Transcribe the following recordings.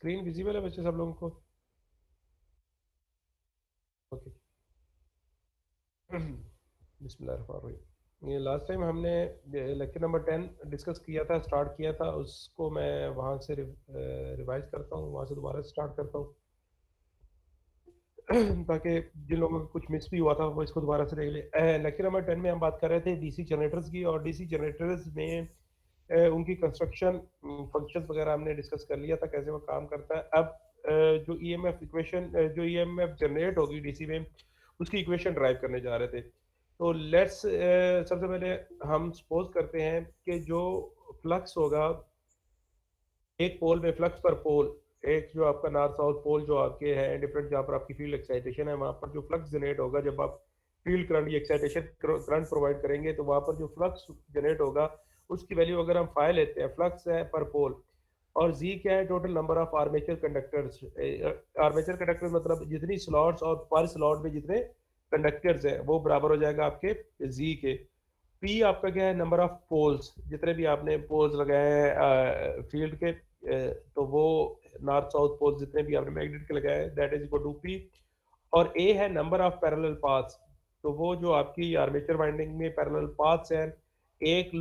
Screen visible है बच्चे सब लोगों को? ओके। बिस्मिल्लाहिर्रहमानिर्रहीम। ये लास्ट टाइम हमने लेक्चर नंबर 10 डिस्कस किया था, स्टार्ट किया था, उसको मैं वहाँ से रिवाइज करता हूँ, वहाँ से दोबारा स्टार्ट करता हूँ ताकि जिन लोगों को कुछ मिस भी हुआ था वो इसको दोबारा से देख ले। लेक्चर नंबर 10 में हम बात कर रहे थे डीसी जनरेटर्स की, और डीसी जनरेटर्स में उनकी कंस्ट्रक्शन फंक्शंस वगैरह हमने डिस्कस कर लिया था, कैसे वो काम करता है। अब जो ईएमएफ इक्वेशन, जो ईएमएफ जनरेट होगी डीसी में, उसकी इक्वेशन ड्राइव करने जा रहे थे। तो लेट्स सबसे पहले हम सपोज करते हैं कि जो फ्लक्स होगा एक पोल में, फ्लक्स पर पोल, एक जो आपका नॉर्थ साउथ पोल जो आपके हैं डिफरेंट, जहाँ पर आपकी फील्ड एक्साइटेशन है, वहाँ पर जो फ्लक्स जनरेट होगा, जब आप फील्ड करंट या एक्साइटेशन करंट प्रोवाइड करेंगे तो वहाँ पर जो फ्लक्स जनरेट होगा उसकी वैल्यू अगर हम फाइल लेते हैं, फ्लक्स है पर पोल, और जी क्या है, total number of armature conductors. Armature conductor मतलब जितनी स्लॉट्स और पर स्लॉट में जितने कंडक्टर्स हैं वो बराबर हो जाएगा आपके जी के। पी आपका क्या है, नंबर ऑफ पोल्स, जितने भी आपने पोल्स लगाए हैं फील्ड के, तो वो नॉर्थ साउथ पोल्स जितने भी आपने मैग्नेट के लगाए हैं, that is equal to P. और ए है नंबर ऑफ पैरेलल पाथ्स, तो वो जो आपकी आर्मेचर वाइंडिंग में पैरेलल पाथ्स हैं, एक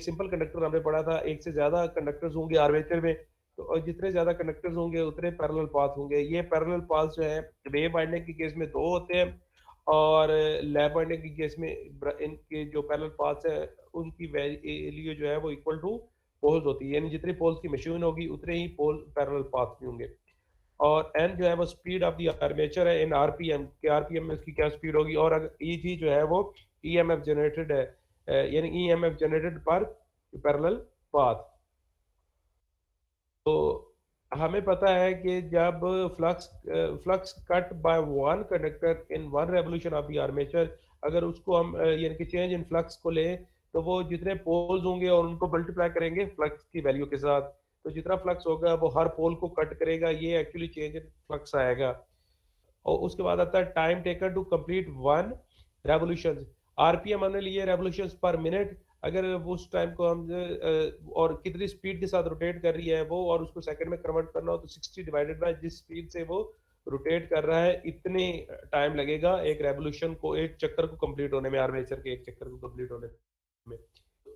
सिंपल कंडक्टर हमने पढ़ा था, एक से ज्यादा कंडक्टर्स होंगे आर्मेचर में, तो और जितने ज्यादा कंडक्टर्स होंगे उतने पैरेलल पाथ होंगे। ये पैरेलल पाथ जो है वेव वाइंडिंग के केस में दो होते हैं, और लैब वाइंडिंग के केस में इनके जो पैरेलल पाथ्स है उनकी वैल्यू जो है वो इक्वल टू पोल्स होती है, यानी जितनी पोल्स की मशीन होगी उतने ही पोल पैरेलल पाथ भी होंगे। और एन जो है वो स्पीड ऑफ द आर्मेचर है इन आरपीएम के, आरपीएम में उसकी क्या स्पीड होगी, और अगर ई जी जो है वो ईएमएफ जनरेटेड है, यानी ईएमएफ जनरेटेड पर पैरेलल पाथ। तो हमें पता है कि जब flux flux cut by one conductor in one revolution of the armature, अगर उसको हम यानी कि चेंज इन फ्लक्स को ले, तो वो जितने पोल्स होंगे और उनको मल्टीप्लाई करेंगे फ्लक्स की वैल्यू के साथ, तो जितना फ्लक्स होगा वो हर पोल को कट करेगा, ये एक्चुअली चेंज इन फ्लक्स आएगा। और उसके बाद आता है time taken to complete one revolution. RPM हमने लिए रेवोल्यूशन पर मिनट, अगर उस टाइम को हम और कितनी स्पीड के साथ रोटेट कर रही है वो, और उसको सेकंड में कन्वर्ट करना हो तो 60 डिवाइडेड बाय जिस स्पीड से वो रोटेट कर रहा है, इतने टाइम लगेगा एक रेवोल्यूशन को, एक चक्कर को कंप्लीट होने में, आर्मेचर के एक चक्कर को कंप्लीट होने में।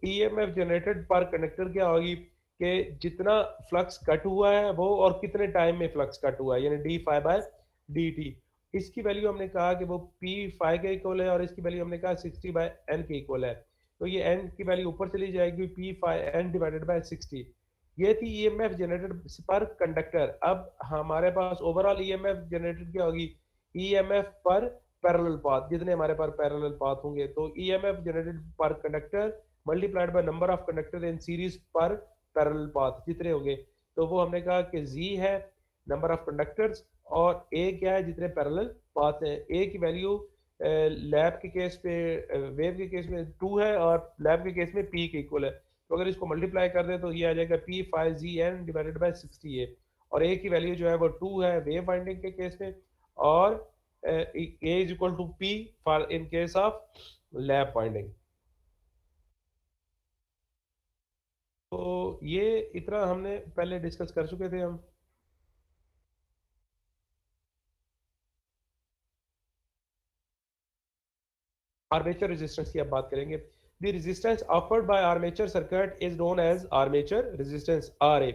ईएमएफ जनरेटेड पर कंडक्टर क्या होगी कि जितना फ्लक्स कट हुआ है वो, और कितने टाइम में फ्लक्स कट हुआ है, यानी D five by D T. इसकी वैल्यू हमने कहा कि वो पी फाइव के इक्वल है, और इसकी वैल्यू हमने कहा 60 बाय एन के इक्वल है। तो ये एन की वैल्यू ऊपर चली जाएगी, P five N divided by 60। ये थी ईएमएफ जनरेटेड पर कंडक्टर। अब हमारे पास ओवरऑल ईएमएफ जनरेटेड क्या होगी, ईएमएफ पर पैरेलल पाथ, जितने हमारे पास पैरेलल पाथ होंगे, तो ईएमएफ जनरेटेड पर conductor multiplied by number of conductor in series पर पैरेलल पाथ जितने होंगे, तो वो हमने कहा कि जी है नंबर ऑफ कंडक्टर्स, और ए क्या है, जितने पैरेलल पाथ हैं। ए की वैल्यू लैब के केस पे, वेव के केस में 2 है, और लैब के केस में पी के इक्वल है। तो अगर इसको मल्टीप्लाई कर दें तो ये आ जाएगा P five G N divided by 60 A, और ए की वैल्यू जो है वो 2 है वेव वाइंडिंग के केस में, और A is equal to P for in case of lap winding. तो ये इतना हमने पहले डिस्कस कर चुके थे हम। आर्मेचर रेजिस्टेंस की अब बात करेंगे। The resistance offered by armature circuit is known as armature resistance, R A,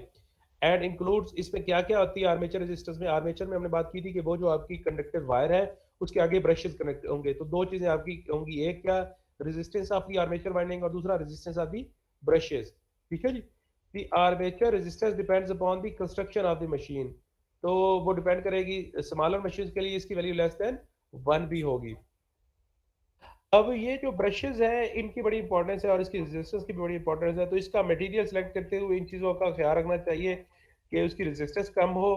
and includes, इसमें क्या क्या होती है आर्मेचर रेजिस्टेंस में। आर्मेचर में हमने बात की थी कि वो जो आपकी कंडक्टर वायर है उसके आगे ब्रशेस कनेक्ट होंगे, तो दो चीजें आपकी होंगी, एक क्या, resistance of the armature winding, और दूसरा रेजिस्टेंस ऑफ द ब्रशेस। ठीक है जी। The armature resistance depends upon the construction of the machine, तो वो डिपेंड करेगी, स्मॉलर मशीन के लिए इसकी वैल्यू लेस देन 1 भी होगी। अब ये जो ब्रशेज हैं इनकी बड़ी इंपॉर्टेंस है, और इसकी रेजिस्टेंस की भी बड़ी इंपॉर्टेंस है, तो इसका मटेरियल सेलेक्ट करते हुए इन चीज़ों का ख्याल रखना चाहिए कि उसकी रेजिस्टेंस कम हो,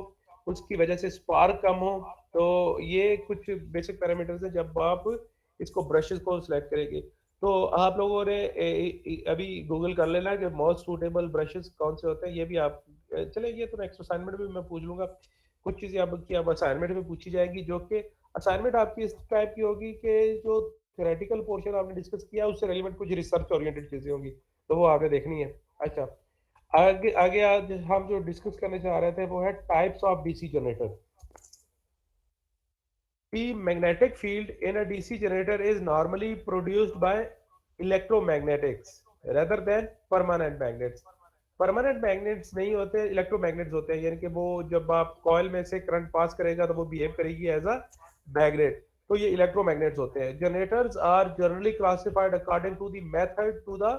उसकी वजह से स्पार्क कम हो। तो ये कुछ बेसिक पैरामीटर्स हैं जब आप इसको ब्रशेज को सिलेक्ट करेंगे। तो आप लोगों ने अभी गूगल कर लेना कि मोस्ट सूटेबल ब्रशेज कौन से होते हैं, ये भी आप चले, ये तो नेक्स्ट असाइनमेंट में मैं पूछ लूंगा। कुछ चीज़ें आपकी अब असाइनमेंट में पूछी जाएगी, जो कि असाइनमेंट आपकी इस टाइप की होगी कि जो थ्योरेटिकल पोर्शन आपने डिस्कस किया उससे रेलिवेंट कुछ रिसर्च ओरिएंटेड चीजें होंगी, तो वो आपने देखनी है। अच्छा, आगे आगे आज हम जो डिस्कस करने जा रहे थे वो है types of DC generator. The magnetic field in a DC generator is normally produced by electromagnetics rather than permanent magnets. Permanent magnets नहीं होते, इलेक्ट्रोमैग्नेट्स होते हैं, यानी कि वो जब आप कॉइल में से करंट पास करेगा तो वो बिहेव करेगी एज अ मैग्नेट। तो ये इलेक्ट्रोमैग्नेट्स होते हैं। Generators are generally classified according to the method to the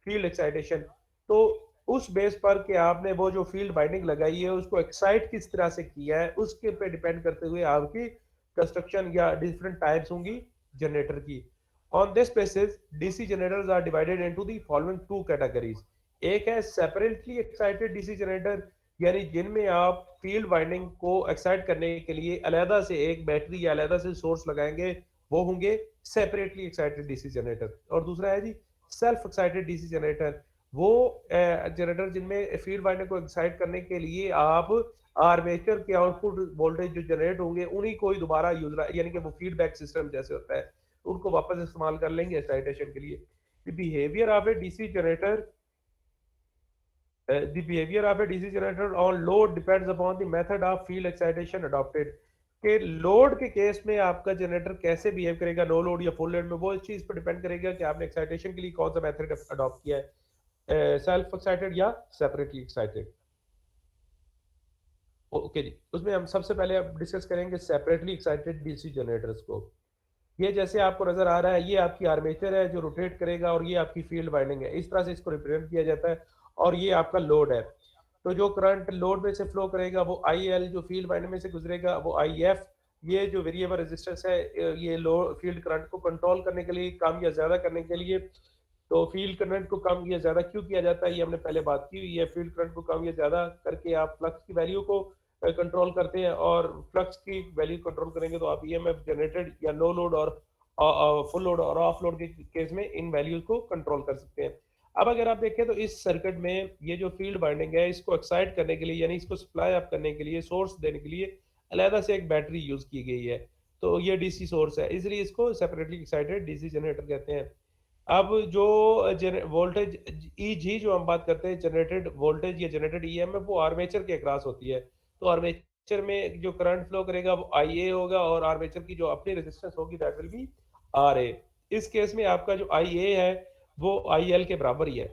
field excitation. तो उस बेस पर कि आपने वो जो फील्ड बाइंडिंग लगाई है उसको एक्साइट किस तरह से किया है, उसके पे डिपेंड करते हुए आपकी कंस्ट्रक्शन या डिफरेंट टाइप्स होंगी जनरेटर की। On this basis DC generators are divided into the following two categories. एक है सेपरेटली एक्साइटेड डीसी जनरेटर, यानी जिनमें आप फील्ड वाइंडिंग को एक्साइट करने के लिए अलहदा से एक बैटरी या अलहदा से सोर्स लगाएंगे, वो होंगे सेपरेटली एक्साइटेड डीसी जनरेटर। और दूसरा है जी सेल्फ एक्साइटेड डीसी जनरेटर, वो जनरेटर जिनमें फील्ड वाइंडिंग को एक्साइट करने के लिए आप आर्मेचर के आउटपुट वोल्टेज जो जनरेट होंगे उन्हीं को ही दोबारा यूज, यानी कि वो फीडबैक सिस्टम जैसे होता है उनको वापस इस्तेमाल कर लेंगे एक्साइटेशन के लिए। The behaviour of a DC generator the behavior of a DC generator on load depends upon the method of field excitation adopted। कि लोड के केस में आपका जनरेटर कैसे बिहेव करेगा, नो लोड या फुल लोड में, वो इस चीज पर डिपेंड करेगा कि आपने एक्साइटेशन के लिए कौन सा मेथड अडॉप्ट किया है, सेल्फ एक्साइटेड या सेपरेटली एक्साइटेड। ओके जी, उसमें हम सबसे पहले अब डिस्कस करेंगे सेपरेटली एक्साइटेड डीसी जनरेटर्स को। ये जैसे आपको नजर आ रहा है, ये आपकी आर्मेचर है जो रोटेट करेगा और ये आपकी फील्ड वाइंडिंग है, इस तरह से इसको रिप्रेजेंट किया जाता है। और ये आपका लोड है। तो जो करंट लोड में से फ्लो करेगा वो आई एल, जो फील्ड वाइंडिंग में से गुजरेगा वो आई एफ। ये जो वेरिएबल रेजिस्टेंस है, ये लो फील्ड करंट को कंट्रोल करने के लिए, कम या ज्यादा करने के लिए। तो फील्ड करंट को कम या ज्यादा क्यों किया जाता है, ये हमने पहले बात की हुई है। फील्ड करंट को कम या ज्यादा करके आप फ्लक्स की वैल्यू को कंट्रोल करते हैं, और फ्लक्स की वैल्यू कंट्रोल करेंगे तो आप ईएमएफ जनरेटेड या नो लोड और फुल लोड और ऑफ लोड के केस में इन वैल्यूज को कंट्रोल कर सकते हैं। अब अगर आप देखें तो इस सर्किट में ये जो फील्ड बाइंडिंग है इसको एक्साइट करने के लिए, यानी इसको सप्लाई अप करने के लिए, सोर्स देने के लिए अलहदा से एक बैटरी यूज की गई है। तो ये डीसी सोर्स है, इसलिए इसको सेपरेटली एक्साइटेड डीसी जनरेटर कहते हैं। अब जो वोल्टेज ई जी जो हम बात करते हैं, जनरेटेड वोल्टेज या जनरेटेड ईएमएफ, वो आर्मेचर के अक्रॉस होती है। तो आर्मेचर में जो करंट फ्लो करेगा वो आई ए होगा, और आर्मेचर की जो अपनी रेजिस्टेंस होगी that will be R A. इस केस में आपका जो आई ए है वो आई एल के बराबर ही है।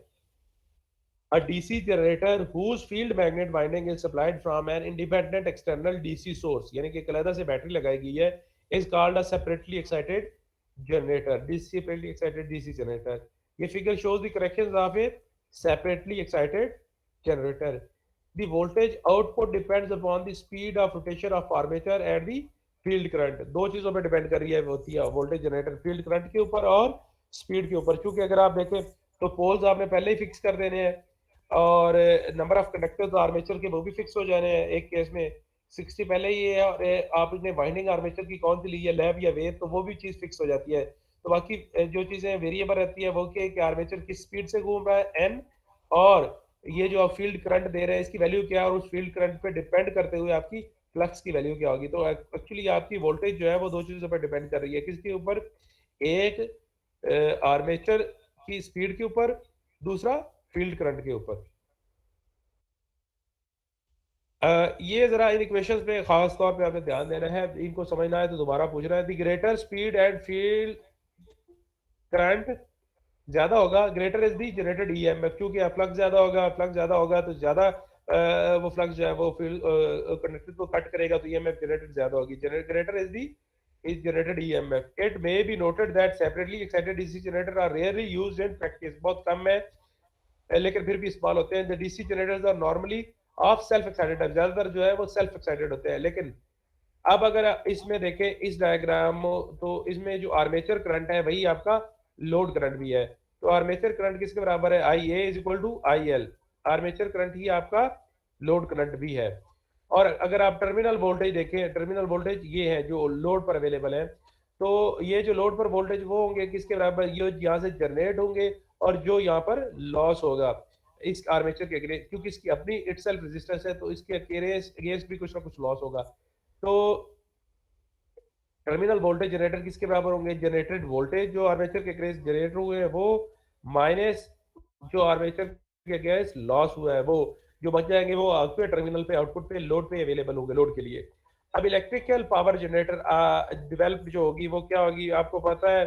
A DC generator whose field magnet winding is supplied from an independent external DC source, यानी कि एक अलग से बैटरी लगाई गई है, is called a separately excited generator, separately excited DC generator। ये figure shows the corrections of a separately excited generator। The voltage output depends upon the speed of rotation of armature and the field current। दो चीजों पर depend कर रही है, होती है voltage generator field current के ऊपर और स्पीड के ऊपर। क्योंकि अगर आप देखें तो पोल्स आपने पहले ही फिक्स कर देने हैं, और नंबर ऑफ कंडक्टर तो आर्मेचर के वो भी फिक्स हो जाने हैं। एक केस में 60 पहले ही है, और आपने वाइंडिंग आर्मेचर की कौन सी ली है, लैब या वेव, तो वो भी चीज फिक्स हो जाती है। तो बाकी जो चीजें वेरिएबल रहती है वो क्या है कि आर्मेचर किस स्पीड से घूम रहा है एन, और ये जो आप फील्ड करंट दे रहे हैं इसकी वैल्यू क्या है, और उस फील्ड करंट पे डिपेंड करते हुए आपकी फ्लक्स की वैल्यू क्या होगी। तो एक्चुअली आपकी वोल्टेज जो है वो दो चीजों पर डिपेंड कर रही है, किसके ऊपर, एक आर्मेचर की स्पीड के ऊपर, दूसरा फील्ड करंट के ऊपर। ये जरा इन इक्वेशंस पे खास तौर पे आपने ध्यान देना है, इनको समझना है तो दोबारा पूछना है। The greater speed and field current ज्यादा होगा, greater is the generated EMF, क्योंकि फ्लक्स ज्यादा होगा, फ्लक्स ज्यादा होगा तो ज्यादा वो फ्लक्स जो है वो फील्ड कंडक्टर को कट करेगा, तो ईएमएफ जनरेटेड ज्यादा होगी। Greater is the is generated EMF. It may be noted that separately excited DC generator are rarely used in practice। बहुत कम है लेकिन फिर भी इस्तेमाल होते हैं। DC generators are normally of self excited, ज्यादातर जो है वो सेल्फ एक्साइटेड होते हैं। लेकिन अब अगर इसमें देखें इस डायग्राम, तो इसमें जो आर्मेचर करंट है वही आपका लोड करंट भी है। तो आर्मेचर करंट किसके बराबर है, I A is equal to I L. Armature current ही आपका लोड करंट भी है। और अगर आप टर्मिनल वोल्टेज देखें, टर्मिनल वोल्टेज ये है जो लोड पर अवेलेबल है। तो ये जो लोड पर वोल्टेज वो होंगे किसके बराबर, ये यहाँ से जनरेट होंगे, और जो यहाँ पर लॉस होगा इस आर्मेचर के अगेंस्ट, क्योंकि इसकी अपनी इटसेल्फ रेजिस्टेंस है तो इसके अगेंस्ट भी कुछ ना कुछ लॉस होगा। तो टर्मिनल वोल्टेज जनरेटर किसके बराबर होंगे, जनरेटेड वोल्टेज जो आर्मेचर के अगेंस्ट जनरेट हुए हैं वो, माइनस जो आर्मेचर के अगेंस्ट लॉस हुआ है, वो जो बच जाएंगे वो आपके टर्मिनल पे, आउटपुट पे, लोड पे अवेलेबल होंगे लोड के लिए। अब इलेक्ट्रिकल पावर जनरेटर डेवलप जो होगी वो क्या होगी, आपको पता है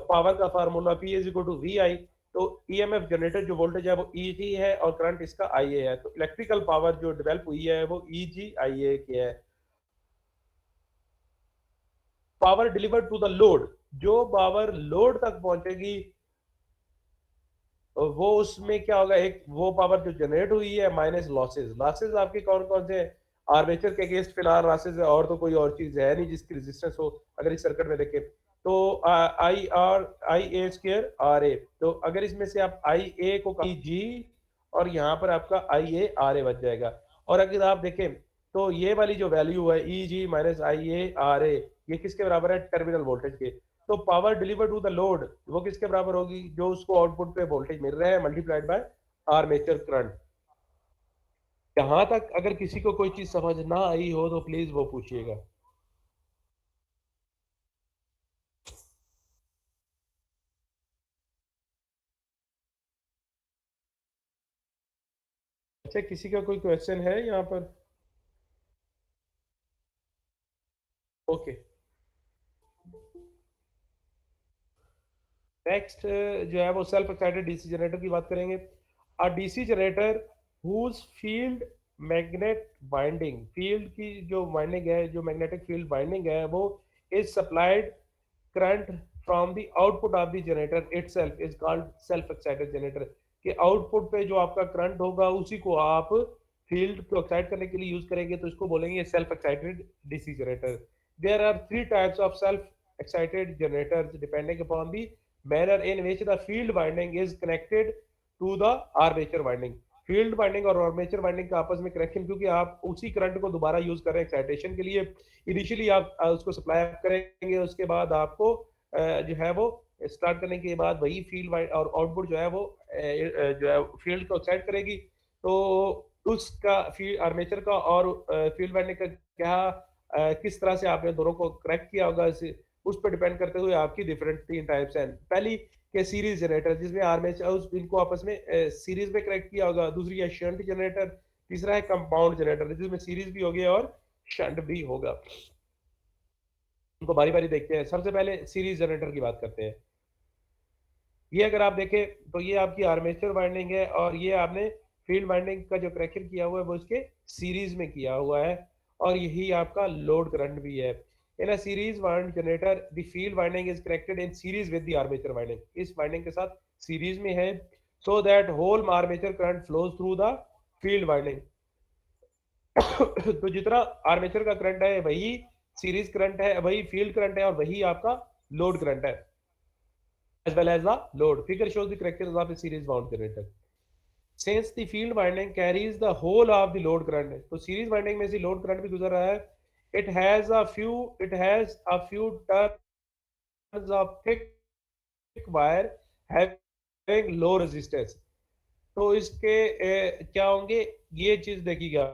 पावर का formula P is equal to VI। तो ईएमएफ जनरेटर जो वोल्टेज है वो EG है और करंट इसका IA है। तो इलेक्ट्रिकल पावर जो डेवलप हुई है वो EG IA की है। Power delivered to the load, जो पावर लोड तक पहुंचेगी वो उसमें क्या होगा, एक वो पावर जो जनरेट हुई है माइनस लॉसेस। लॉसेस आपके कौन कौन से, आर्मेचर के अगेंस्ट फिलहाल लॉसेस है, और तो कोई और चीज है नहीं जिसकी रेजिस्टेंस हो अगर इस सर्किट में देखें तो। IA² RA, तो अगर इसमें से आप IA को जी और यहाँ पर आपका IA RA बच जाएगा। और अगर आप देखें तो ये वाली जो वैल्यू है EG माइनस IA RA, ये किसके बराबर है, टर्मिनल वोल्टेज के। तो power deliver to the load वो किसके बराबर होगी, जो उसको आउटपुट पे वोल्टेज मिल रहा है मल्टीप्लाइड बाय आर्मेचर करंट। यहां तक अगर किसी को कोई चीज समझ ना आई हो तो प्लीज वो पूछिएगा। अच्छा, किसी का कोई क्वेश्चन है यहाँ पर? ओके, नेक्स्ट जो है वो सेल्फ एक्साइटेड डीसी जनरेटर की बात करेंगे। A DC generator whose field magnet binding, field की जो बाइंडिंग है, जो मैग्नेटिक फील्ड बाइंडिंग है वो is supplied current from the output of the generator itself is called self excited generator. कि आउटपुट पे जो आपका करंट होगा उसी को आप फील्ड को एक्साइट करने के लिए यूज करेंगे, तो इसको बोलेंगे self excited DC generator. There are three types of self excited generators depending upon the manner in which the field winding is connected to the armature winding। Field winding और armature winding का आपस में connection, क्योंकि आप उसी current को दोबारा use कर रहे हैं एक्साइटेशन के लिए। इनिशियली आप उसको सप्लाई करेंगे, उसके बाद आपको जो है वो स्टार्ट करने के बाद वही फील्ड और आउटपुट जो है वो जो है फील्ड को एक्साइट करेगी। तो उसका फील्ड आर्मेचर का और फील्ड वाइंडिंग का क्या किस तरह से आपने दोनों को कनेक्ट किया होगा, उस पर डिपेंड करते हुए आपकी डिफरेंट तीन टाइप्स हैं। पहली के सीरीज जनरेटर, जिसमें आर्मेचर इनको आपस में सीरीज में कनेक्ट किया होगा। दूसरी है शंट जनरेटर। तीसरा है कंपाउंड जनरेटर, जिसमें सीरीज भी होगी और शंट भी होगा। उनको बारी बारी देखते हैं। सबसे पहले सीरीज जनरेटर की बात करते हैं। ये अगर आप देखें तो ये आपकी आर्मेचर वाइंडिंग है और ये आपने फील्ड वाइंडिंग का जो कनेक्शन किया हुआ है वो इसके सीरीज में किया हुआ है, और यही आपका लोड करंट भी है। In a series wound generator the field winding is connected in series with the armature winding, इस वाइंडिंग के साथ सीरीज में है, so that whole armature current flows through the field winding. तो जितना आर्मेचर का करंट है वही सीरीज करंट है, वही फील्ड करंट है, और वही आपका लोड करंट है as well as the load. Figure shows the characteristics of a series wound generator. Since the field winding carries the whole of the load current, तो series winding में से load current भी गुजर रहा है। It has a few turns of thick wire having low resistance। तो इसके क्या होंगे, ये चीज देखिएगा।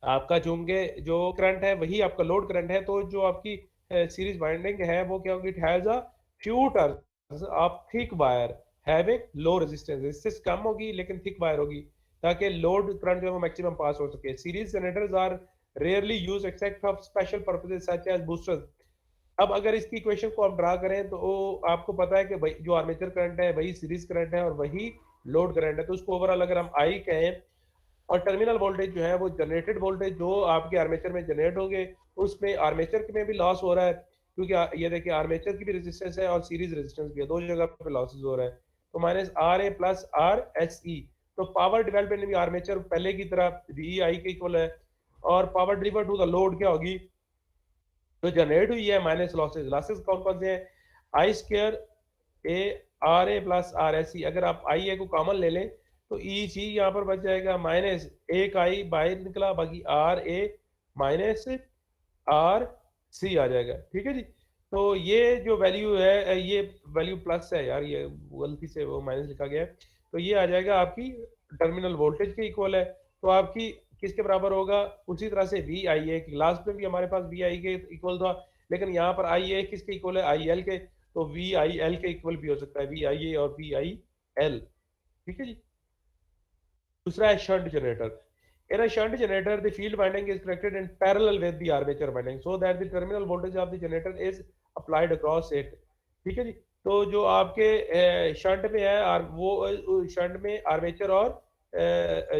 आपका चूंकि जो करंट है वही आपका लोड करंट है, तो जो आपकी सीरीज वाइंडिंग है वो क्या होगी, it has a few turns of thick wire having low resistance, resistance कम होगी लेकिन थिक वायर होगी, ताकि लोड करंट जो है वो मैक्सिमम पास हो सके। Series generators are rarely use except for special purposes such as boosters. अब अगर इसकी इक्वेशन को आप ड्रा करें तो आपको पता है कि जो आर्मेचर करंट है वही सीरीज करंट है और वही लोड करंट है, तो उसको ओवरऑल अगर हम आई कहें, और टर्मिनल वोल्टेज जो है वो जनरेटेड वोल्टेज जो आपके आर्मेचर में जनरेट होंगे, उसमें आर्मेचर में भी लॉस हो रहा है, क्योंकि ये देखिए आर्मेचर की भी रेजिस्टेंस है और सीरीज रेजिस्टेंस भी है, दो जगह पे लॉसेस हो रहा है। तो माइनस RA प्लस RSE। तो पावर डेवलपमेंट भी आर्मेचर पहले की तरह VI के इक्वल है, और power deliver to the load क्या होगी, जो जनरेट हुई है माइनस लॉसेस। लॉसेस कौन कौन से हैं, I² प्लस RSE। अगर आप IA को कॉमन ले लें तो EG यहाँ पर बच जाएगा, माइनस एक आई बाहर निकला, बाकी RA माइनस RC आ जाएगा। ठीक है जी। तो ये जो वैल्यू है ये वैल्यू प्लस है यार, ये गलती से वो माइनस लिखा गया है। तो ये आ जाएगा आपकी टर्मिनल वोल्टेज के इक्वल है। तो आपकी किसके बराबर होगा, उसी तरह से VIA की, लास्ट में भी हमारे पास VI के इक्वल था, लेकिन यहाँ पर IA किसके इक्वल है, IL के। तो VIL के इक्वल भी हो सकता है, VIA और VIL एल, ठीक है जी। दूसरा है shunt generator. In a shunt generator, the field winding is connected in parallel with the armature winding so that the terminal voltage of the generator is applied across it, ठीक है जी। तो जो आपके shunt में है वो शंट में armature और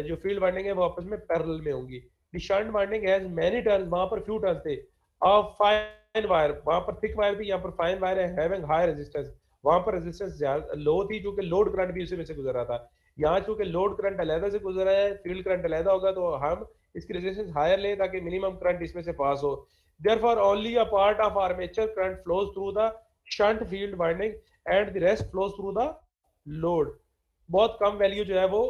जो फील्ड वाइंडिंग है वो आपस में पैरेलल में होंगी। The shunt winding has many turns, वहां पर फ्यू टर्न्स थे। ऑफ फाइन वायर, वहां पर थिक वायर थी, यहाँ पर फाइन वायर है, हैविंग हाई रेजिस्टेंस, वहां पर रेजिस्टेंस ज्यादा लो थी क्योंकि लोड करंट भी उसी में से गुजर रहा था। यहाँ चूंकि लोड करंट अलहदा से गुजर रहा है, फील्ड करंट अलहदा होगा, तो हम इसकी रेजिस्टेंस हायर लें ताकि मिनिमम करंट इसमें से पास हो। therefore only a part of armature current flows through the shunt field winding and the rest flows through the load। बहुत कम वैल्यू जो है वो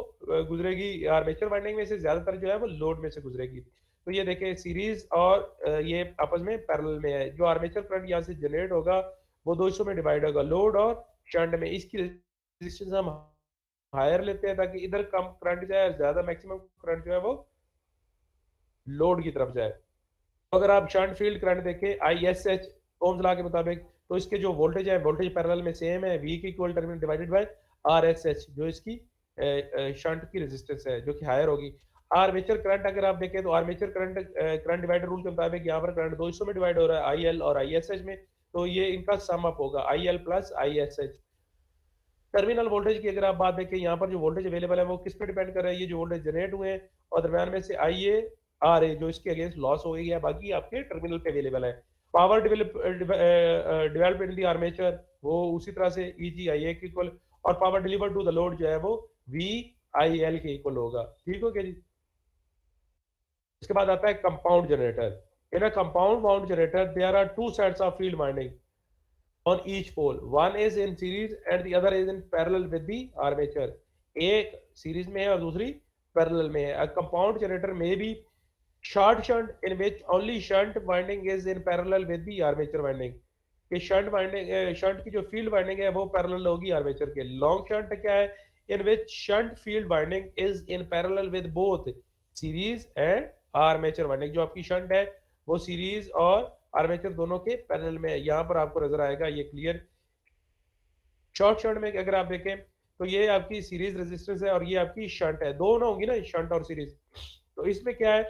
गुजरेगी आर्मेचर वाइंडिंग में से, ज्यादातर जो है वो लोड में से गुजरेगी। तो ये देखें सीरीज और ये आपस में पैरेलल में है। जो आर्मेचर करंट यहाँ से जनरेट होगा वो दो हिस्सों में डिवाइड होगा, लोड और शंट में। इसकी रेजिस्टेंस हम हायर लेते हैं ताकि इधर कम करंट जाए, ज्यादा मैक्सिमम करंट जो है वो लोड की तरफ जाए। तो अगर आप शंट फील्ड करंट देखें ISH ओम्स लॉ के मुताबिक, तो इसके जो वोल्टेज है वोल्टेज पैरेलल में सेम है, V की equal terminal divided by RSH जो इसकी शंट की रेजिस्टेंस है जो कि हायर होगी। आर्मेचर करंट अगर आप देखें तो armature current current divider rule के मुताबिक यहाँ पर करंट दो हिस्सों में डिवाइड हो रहा है, IL और ISH में। तो ये इनका सम अप होगा IL plus ISH। Terminal voltage की अगर आप बात देखें, यहाँ पर जो वोल्टेज अवेलेबल है वो किस पे डिपेंड कर रहा है, ये जो वोल्टेज जनरेट हुए हैं और दरम्यान में से IA RA जो इसके अगेंस्ट लॉस हो गई है, बाकी आपके टर्मिनल पे अवेलेबल है। Power develop in the armature वो उसी तरह से EGIA के इक्वल, और power deliver to the load जो है वो VIL के इक्वल होगा, ठीक हो गया जी। इसके बाद आता है compound generator. In a compound wound generator there are two sets of field winding on each pole, one is in series and the other is in parallel with the armature। एक series में है और दूसरी parallel में है। A compound generator may be short shunt in which only shunt winding is in parallel with the armature winding। कि shunt winding, shunt की जो फील्ड वाइंडिंग है वो पैरेलल होगी आर्मेचर के। लॉन्ग शंट क्या है, in which shunt field winding is in parallel with both series and armature winding. जो आपकी शंट है वो सीरीज और आर्मेचर दोनों के पैरेलल में है। यहाँ पर आपको नजर आएगा ये क्लियर। शॉर्ट शंट में अगर आप देखें तो ये आपकी सीरीज रेजिस्टेंस है और ये आपकी शंट है, दोनों होंगी ना शंट और सीरीज। तो इसमें क्या है,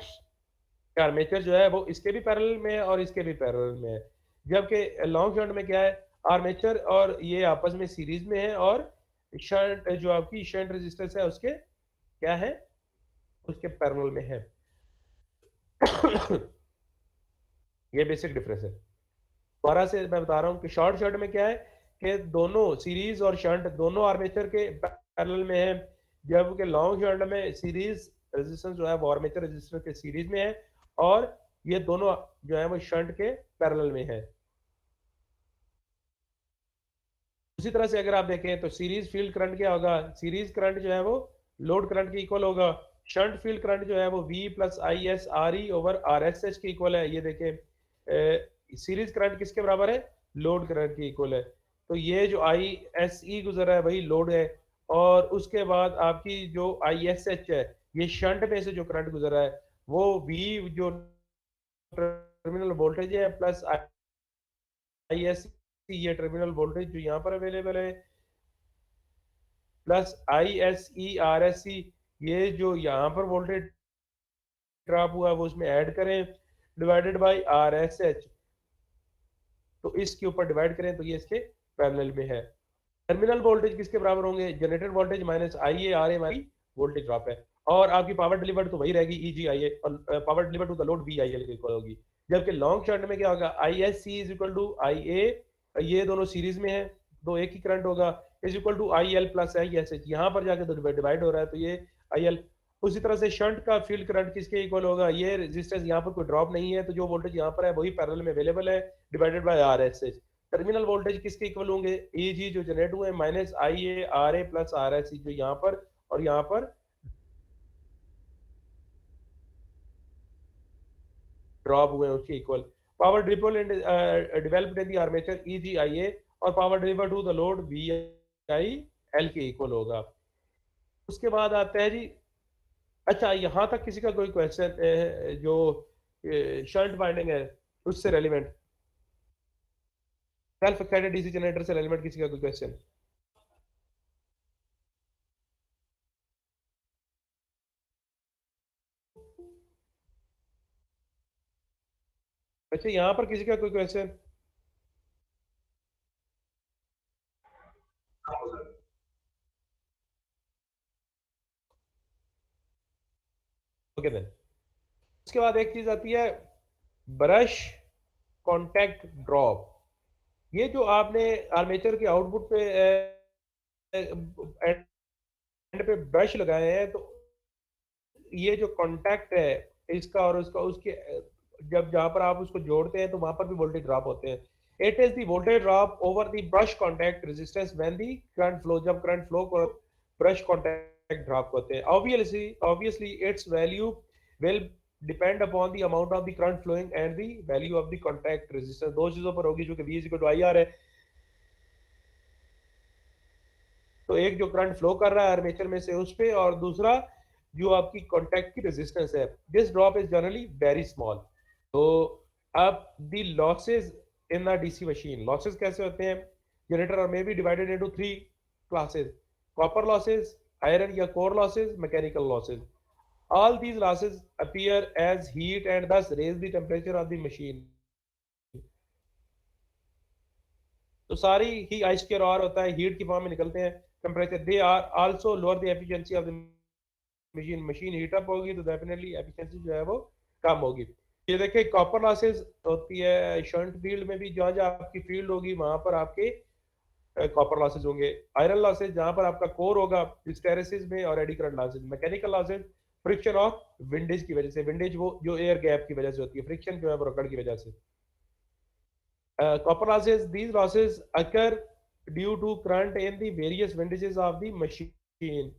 आर्मेचर जो है वो इसके भी पैरेलल में है और इसके भी पैरेलल में है। जबकि लॉन्ग शंट में क्या है, आर्मेचर और ये आपस में सीरीज में है और शंट जो आपकी शंट रेजिस्टेंस है उसके क्या है, उसके पैरेलल में है। ये बेसिक डिफरेंस है। दोबारा से मैं बता रहा हूँ कि शॉर्ट शंट में क्या है कि दोनों सीरीज और शंट दोनों आर्मेचर के पैरेलल में है, जबकि लॉन्ग शंट में सीरीज रेजिस्टेंस जो है वो आर्मेचर रेजिस्टेंस के सीरीज में है और ये दोनों जो है वो शंट के पैरेलल में है। उसी तरह से अगर आप देखें तो सीरीज फील्ड करंट क्या होगा, सीरीज करंट जो है वो लोड करंट के इक्वल होगा। शंट फील्ड करंट जो है वो V plus IS RE over RSH के इक्वल है। ये देखें सीरीज करंट किसके बराबर है, लोड करंट के इक्वल है। तो ये जो ISE गुजर रहा है वही लोड है, और उसके बाद आपकी जो ISH है ये शंट में से जो करंट गुजर रहा है वो V जो टर्मिनल वोल्टेज है प्लस ISE ये टर्मिनल वोल्टेज जो यहाँ पर अवेलेबल है प्लस ISE RSE ये जो यहाँ पर वोल्टेज ड्रॉप हुआ है वो उसमें ऐड करें डिवाइडेड बाय RSH, तो इसके ऊपर डिवाइड करें तो ये इसके पैरेलल में है। टर्मिनल वोल्टेज किसके बराबर होंगे, generator voltage minus IA RA minus voltage drop है, और आपकी पावर डिलीवर्ड तो वही रहेगी EGIA, और power delivered to the load VIL के इक्वल होगी। जबकि लॉन्ग शंट में क्या होगा, ISC is equal to IA, ये दोनों सीरीज में है तो एक ही करंट होगा, is equal to IL plus ISH, यहाँ पर जाके तो डिवाइड हो रहा है तो ये IL। उसी तरह से शंट का फील्ड करंट किसके इक्वल होगा, ये रेजिस्टेंस यहाँ पर कोई ड्रॉप नहीं है तो जो वोल्टेज यहाँ पर है वही पैरेलल में अवेलेबल है divided by RSH। Terminal voltage किसके इक्वल होंगे, EG जो जनरेट हुए minus IA RA plus RSC जो यहाँ पर और यहाँ पर ड्रॉप हुए हैं उसके equal. Power triple and developed in the armature EGIA और power deliver to the load VIL के इक्वल होगा। उसके बाद आता है जी, अच्छा यहाँ तक किसी का कोई क्वेश्चन जो शंट वाइंडिंग है उससे relevant, self excited DC generator से रेलिवेंट किसी का कोई क्वेश्चन? अच्छा, यहाँ पर किसी का कोई क्वेश्चन? Okay then. उसके बाद एक चीज आती है, ब्रश कांटेक्ट ड्रॉप। ये जो आपने आर्मेचर के आउटपुट पे एंड पे ब्रश लगाए हैं, तो ये जो कांटेक्ट है इसका और उसका, उसके जब जहां पर आप उसको जोड़ते हैं तो वहां पर भी वोल्टेज ड्रॉप होते हैं। It is the voltage drop over the brush contact resistance when the current flow, जब करंट फ्लो को ब्रश कांटेक्ट ड्रॉप होते हैं। Obviously its value will depend upon the amount of the current flowing and the value of the contact resistance. दो चीजों पर होगी, जो कि V इक्वल टू IR है। तो एक जो करंट फ्लो कर रहा है आर्मेचर में से उस पे, और दूसरा जो आपकी कांटेक्ट की रेजिस्टेंस है। This drop is generally very small. तो अब the losses in the DC machine, losses कैसे होते हैं? Generator are may be divided into three classes: copper losses, iron या core losses, mechanical losses. All these losses appear as heat and thus raise the temperature of the machine. तो सारी ही आई square are होता है, heat की form में निकलते हैं। Temperature, they are also lower the efficiency of the machine. Machine heat up होगी तो डेफिनेटली एफिशिएंसी जो है वो कम होगी। ये देखिए, कॉपर लॉसेस होती है शंट फील्ड में भी, जहां जहां आपकी फील्ड होगी वहां पर आपके कॉपर लॉसेज होंगे। आयरन लॉसेज जहां पर आपका कोर होगा, हिस्टेरेसिस में, और eddy current losses. Mechanical losses friction और विंडेज की वजह से, विंडेज वो जो एयर गैप की वजह से होती है, फ्रिक्शन जो है वो रगड़ की वजह से। copper losses, these losses occur due to current in the various windages of the machine।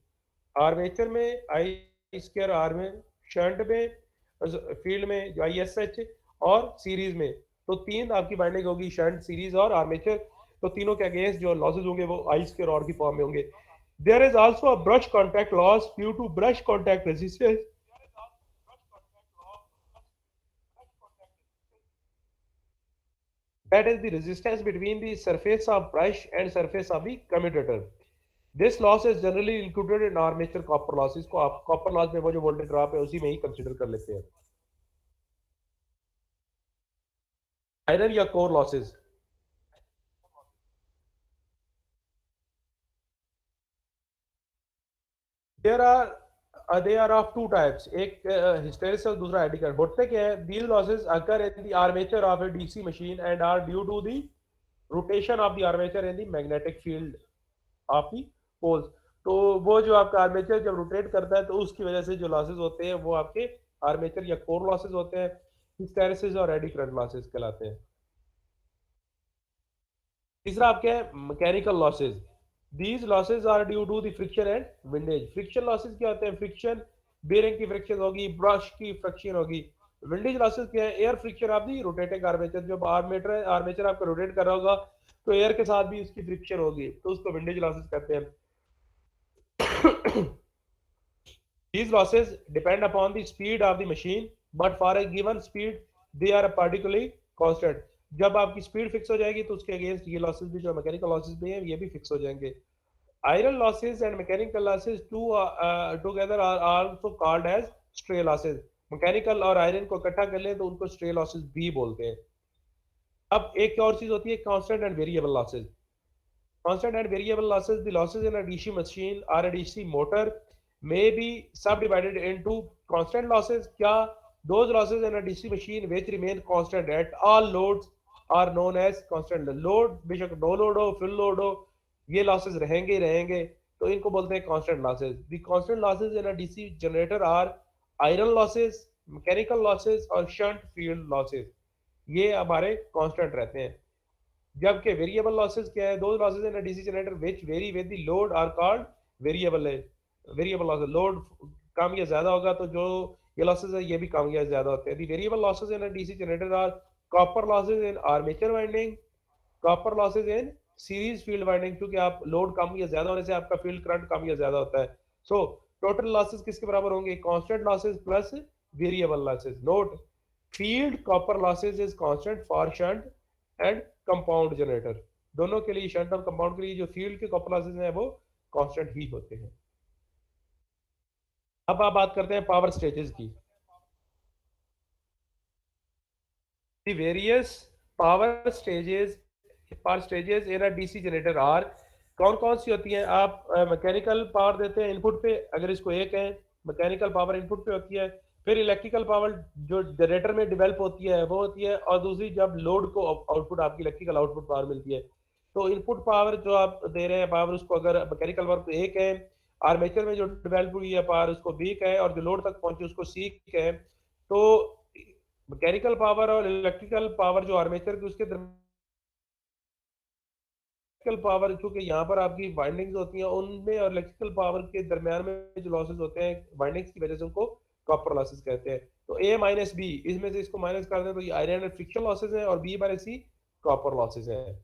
Armature में, आई स्क्वायर आर में, शंट में, फील्ड में जो ISH, और सीरीज में। तो तीन आपकी बाइंडिंग होगी, शंट, सीरीज और आर्मेचर। तो तीनों के अगेंस्ट जो लॉसेज होंगे वो आई स्क्वायर आर की फॉर्म में होंगे। There is also a brush contact loss due to brush contact resistance. That is the resistance between the surface of brush and surface of the commutator. This loss is generally included in armature copper loss। इसको आप copper loss में वो जो voltage drop है उसी में ही consider कर लेते हैं। आयरन या core losses, there are they are of two types. एक हिस्टेरिसिस और दूसरा एडी करंट। होते क्या है, these losses occur in the armature of a DC machine and are due to the rotation of the armature in the magnetic field of the poles. तो वो जो आपका आर्मेचर जब रोटेट करता है तो उसकी वजह से जो लॉसेज होते हैं वो आपके आर्मेचर या कोर लॉसेज होते हैं। हिस्टैरिसीस और एडी करंट लॉसेज कहलाते हैं। तीसरा आपके mechanical losses. These losses are due to the friction and windage. Friction losses क्या होते हैं? फ्रिक्शन, बेरिंग की फ्रिक्शन होगी, ब्रश की फ्रिक्शन होगी। विंडेज लॉसेज क्या है? Air friction of the rotating armature. जब आर्मेचर आर्मेचर आपका रोटेट कर रहा होगा तो एयर के साथ भी उसकी फ्रिक्शन होगी, तो उसको विंडेज लॉसेज कहते हैं। These losses depend upon the speed of the machine, but for a given speed they are particularly constant। जब आपकी स्पीड फिक्स हो जाएगी तो उसके अगेंस्ट ये लॉसेस भी, जो मैकेनिकल लॉसेस भी हैं, ये भी फिक्स हो जाएंगे। Iron losses and mechanical losses together are also called as stray losses. Mechanical और आयरन को इकट्ठा कर लें तो उनको स्ट्रे लॉसेस भी बोलते हैं। अब एक और चीज होती है constant and variable losses. Constant and variable losses, the losses in a DC machine or a DC motor may be subdivided into constant losses. क्या? Those losses in a DC machine which remain constant at all loads are known as constant load। बेशक no load हो, full load हो, ये losses रहेंगे ही रहेंगे, तो इनको बोलते हैं constant losses। The constant losses in a DC generator are iron losses, mechanical losses और shunt field losses। ये हमारे constant रहते हैं। जबकि वेरिएबल लॉसेस क्या है? दो losses in a DC generator which vary with the load are called variable है। वेरिएबल लॉसेस, लोड कम या ज्यादा होगा तो जो ये लॉसेस है ये भी कम या ज्यादा होते हैं। The variable losses in a DC generator are copper losses in armature winding, copper losses in series field winding, क्योंकि आप लोड कम या ज्यादा होने से आपका फील्ड करंट कम या ज्यादा होता है। सो टोटल लॉसेस किसके बराबर होंगे? Constant losses plus variable losses. Note, field copper losses is constant for shunt and compound generator. दोनों के लिए, शंट और कंपाउंड के लिए, जो फील्ड के कॉपर लॉसेस हैं वो कांस्टेंट ही होते हैं। अब आप बात करते हैं पावर स्टेजेस की। the various power stages in a DC generator are कौन कौन सी होती हैं? आप मैकेनिकल पावर देते हैं इनपुट पे, अगर इसको एक है मैकेनिकल पावर इनपुट पे होती है, फिर इलेक्ट्रिकल पावर जो जनरेटर में डेवलप होती है वो होती है, और दूसरी जब लोड को आउटपुट आपकी इलेक्ट्रिकल आउटपुट पावर मिलती है। तो इनपुट पावर जो आप दे रहे हैं पावर, उसको अगर मैकेनिकल पावर को एक है, आर्मेचर में जो डेवलप हुई है पावर उसको बी का है, और जो लोड तक पहुंचे उसको सी का है। तो मैकेनिकल पावर और इलेक्ट्रिकल पावर जो आर्मेचर की उसके इलेक्ट्रिकल पावर, क्योंकि यहाँ पर आपकी वाइंडिंग्स होती हैं उनमें, और इलेक्ट्रिकल पावर के दरमियान में जो लॉसेस होते हैं वाइंडिंग्स की वजह से उनको कॉपर लॉसेस कहते हैं। तो ए माइनस बी, इसमें से इसको माइनस कर दें तो ये आयरन एंड फ्रिक्शन लॉसेस हैं, और B minus C copper losses हैं।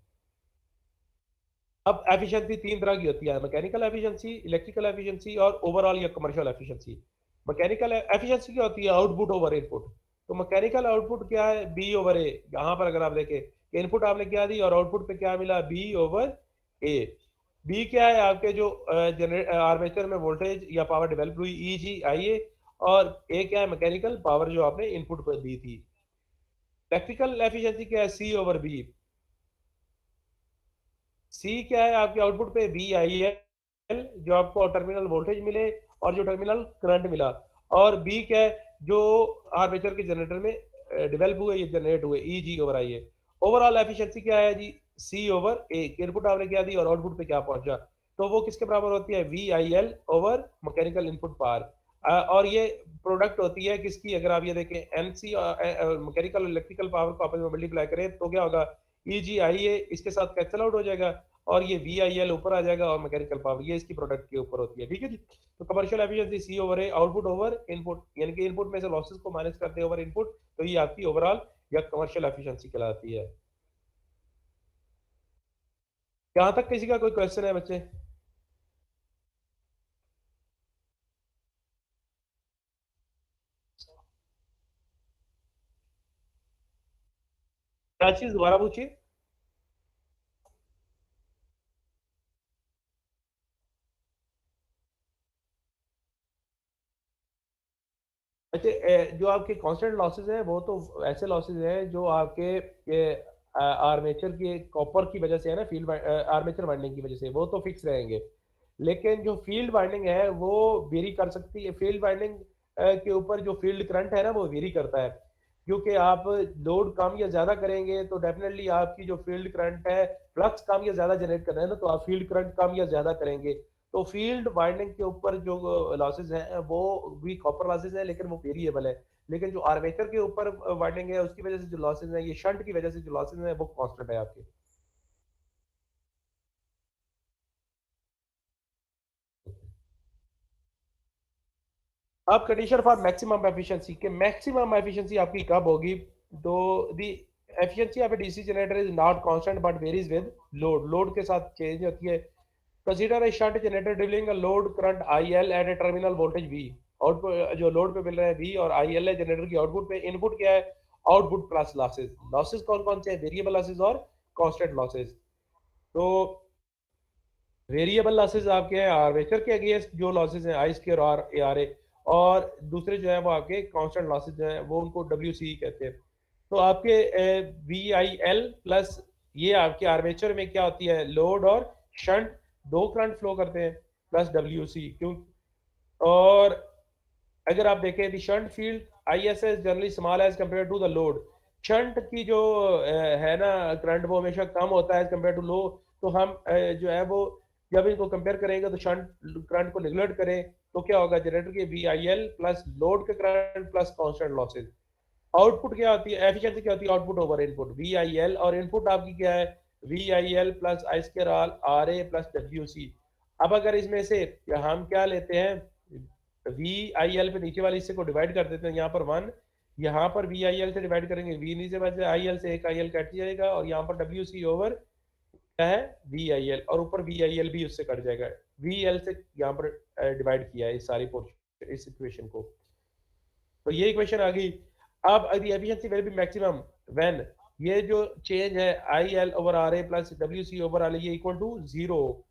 अब एफिशिएंसी तीन तरह की होती है, मैकेनिकल एफिशिएंसी, इलेक्ट्रिकल एफिशिएंसी और ओवरऑल या कमर्शियल एफिशिएंसी। मैकेनिकल एफिशिएंसी क्या होती है? Output over input. तो मैकेनिकल आउटपुट क्या है? B over A. यहाँ पर अगर आप देखें इनपुट आपने क्या दी और आउटपुट पे क्या मिला? बी ओवर ए। बी क्या है? आपके जो आर्मेचर में वोल्टेज या पावर डेवलप हुई, ई जी आई ए। और ए क्या है? मैकेनिकल पावर जो आपने इनपुट पर दी थी। इलेक्ट्रिकल एफिशिएंसी क्या है? सी ओवर बी। सी क्या है? आपके आउटपुट पे वी आई एल, जो आपको टर्मिनल वोल्टेज मिले और जो टर्मिनल करंट मिला। और बी क्या है? जो आर्मेचर के जनरेटर में डेवलप हुए या जनरेट हुए, ई जी ओवर आई है। ओवरऑल एफिशिएंसी क्या है जी? सी ओवर ए। इनपुट आपने क्या दी और आउटपुट पे क्या पहुंचा, तो वो किसके बराबर होती है? V I L over mechanical input power. और ये प्रोडक्ट होती है किसकी? अगर आप ये देखें N C mechanical electrical power को आपस में मल्टीप्लाई करें तो क्या होगा? ई जी आई ए इसके साथ कैंसिल आउट हो जाएगा, और ये वी आई एल ऊपर आ जाएगा, और मैकेनिकल पावर ये इसकी प्रोडक्ट के ऊपर होती है। ठीक है जी। तो कमर्शियल एफिशिएंसी सी ओवर है, आउटपुट ओवर इनपुट, यानी कि इनपुट में से लॉसेस को माइनस करते हैं ओवर इनपुट, तो ये आपकी ओवरऑल या कमर्शियल एफिशिएंसी कहलाती है। यहाँ तक किसी का कोई क्वेश्चन है बच्चे? क्या चीज दोबारा पूछिए। अच्छा, जो आपके कांस्टेंट लॉसेस हैं वो तो ऐसे लॉसेस हैं जो आपके आर्मेचर के कॉपर की वजह से है ना, फील्ड आर्मेचर वाइंडिंग की वजह से, वो तो फिक्स रहेंगे। लेकिन जो फील्ड वाइंडिंग है वो वेरी कर सकती है। फील्ड वाइंडिंग के ऊपर जो फील्ड करंट है ना वो वेरी करता है, क्योंकि आप लोड कम या ज्यादा करेंगे तो डेफिनेटली आपकी जो फील्ड करंट है, फ्लक्स कम या ज्यादा जनरेट कर रहे हैं ना, तो आप फील्ड करंट कम या ज्यादा करेंगे। तो फील्ड वाइंडिंग के ऊपर जो लॉसेज हैं वो भी कॉपर लॉसेज है, लेकिन वो वेरिएबल है। लेकिन जो आर्मेचर के ऊपर वाइंडिंग है उसकी वजह से जो लॉसेज है, ये शंट की वजह से जो लॉसेज है वो कांस्टेंट है आपके। अब कंडीशन फॉर मैक्सिमम एफिशिएंसी के, मैक्सिमम एफिशिएंसी आपकी कब होगी? तो the efficiency of a DC generator is not constant but varies with load. Load के साथ चेंज होती है। Consider a shunt generator delivering a load current I L at a terminal voltage V. Output जो load पे मिल रहा है V, और आई एल है जनरेटर की आउटपुट पे। इनपुट क्या है? Output plus losses. लॉसेज कौन कौन से हैं? वेरिएबल लॉसेज और कांस्टेंट लॉसेज। तो वेरिएबल लॉसेज आपके हैं आर्मेचर के अगेंस्ट जो लॉसेज हैं, आई square R A R A. और दूसरे जो है वो आपके कांस्टेंट लॉसेज जो हैं वो उनको डब्ल्यू सी कहते हैं। तो आपके वी आई एल प्लस ये आपके आर्मेचर में क्या होती है? लोड और शंट दो करंट फ्लो करते हैं, प्लस डब्ल्यू सी क्यों। और अगर आप देखें the shunt field I S S generally small as compared to the load. Shunt की जो है ना करंट वो हमेशा कम होता है एज कम्पेयर टू लो। तो हम जो है वो जब इनको कंपेयर करेंगे तो शंट करंट को निगलेक्ट करें तो क्या होगा? जनरेटर के V I L plus load के current plus constant losses. Output क्या होती है? एफिशिएंसी क्या होती है? Output over input, V I L. और इनपुट आपकी क्या है? V I L plus I square R A plus W C. अब अगर इसमें से हम क्या लेते हैं? वी आई एल पे नीचे वाले हिस्से को डिवाइड कर देते हैं, यहाँ पर वन, यहाँ पर वी आई एल से डिवाइड करेंगे, वी नीचे बचे आई एल से एक आई एल कट जाएगा, और यहाँ पर डब्ल्यू सी ओवर क्या है? वी आई एल, और ऊपर वी आई एल भी उससे कट जाएगा। वी एल से यहाँ पर डिवाइड किया है इस सारी पोर्शन, इस इक्वेशन को। तो ये इक्वेशन आ गई। अब efficiency will be maximum when ये जो चेंज है I L over R A plus W C over R A ये इक्वल टू जीरो।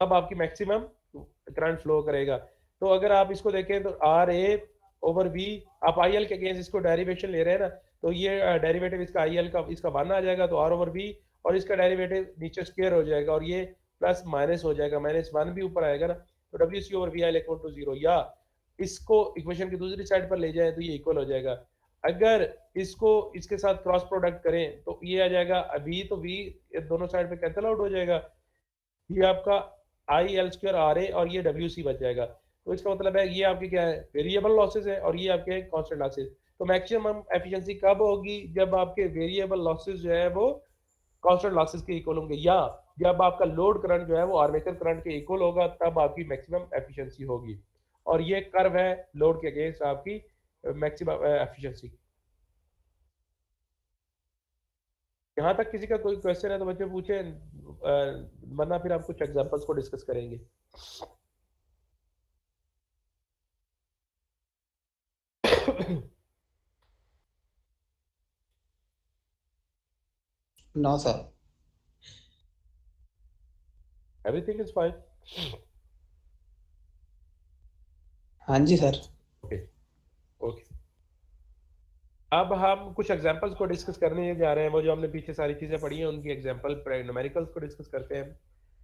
अब आपकी मैक्सिमम करंट फ्लो करेगा। तो अगर आप इसको देखें तो आर ए ओवर वी, आप आई एल के अगेंस्ट इसको डेरिवेशन ले रहे हैं ना, तो ये डेरिवेटिव इसका आई एल का इसका 1 आ जाएगा, तो आर ओवर बी, और इसका डेरिवेटिव नीचे स्क्वायर हो जाएगा और ये प्लस माइनस हो जाएगा, -1 भी ऊपर आएगा ना, तो W C over V I equal to 0, या इसको इक्वेशन की दूसरी साइड पर ले जाए तो ये इक्वल हो जाएगा। अगर इसको इसके साथ क्रॉस प्रोडक्ट करें तो ये आ जाएगा वी, तो वी दोनों साइड पे कैंसिल आउट हो जाएगा, ये आपका आई एल स्क्वायर आर ए और ये डब्ल्यू सी बच जाएगा। तो इसका मतलब है ये आपके क्या है, वेरिएबल लॉसेस है और ये आपके कांस्टेंट लॉसेस। तो मैक्सिमम एफिशिएंसी कब होगी, जब आपके वेरिएबल लॉसेस जो है वो कांस्टेंट लॉसेस के इक्वल होंगे, या जब आपका लोड करंट जो है वो आर्मेचर करंट के इक्वल होगा, तब आपकी मैक्सिमम एफिशिएंसी होगी। और ये कर्व है लोड के अगेंस्ट आपकी मैक्सिमम एफिशिएंसी। यहाँ तक किसी का कोई क्वेश्चन है तो बच्चे पूछे, वरना फिर हम कुछ एग्जांपल्स को डिस्कस करेंगे। No sir. Everything is fine. हाँ जी सर। ओके ओके, अब हम कुछ एग्जांपल्स को डिस्कस करने जा रहे हैं। वो जो हमने पीछे सारी चीजें पढ़ी हैं उनकी एग्जांपल न्यूमेरिकल्स को डिस्कस करते हैं।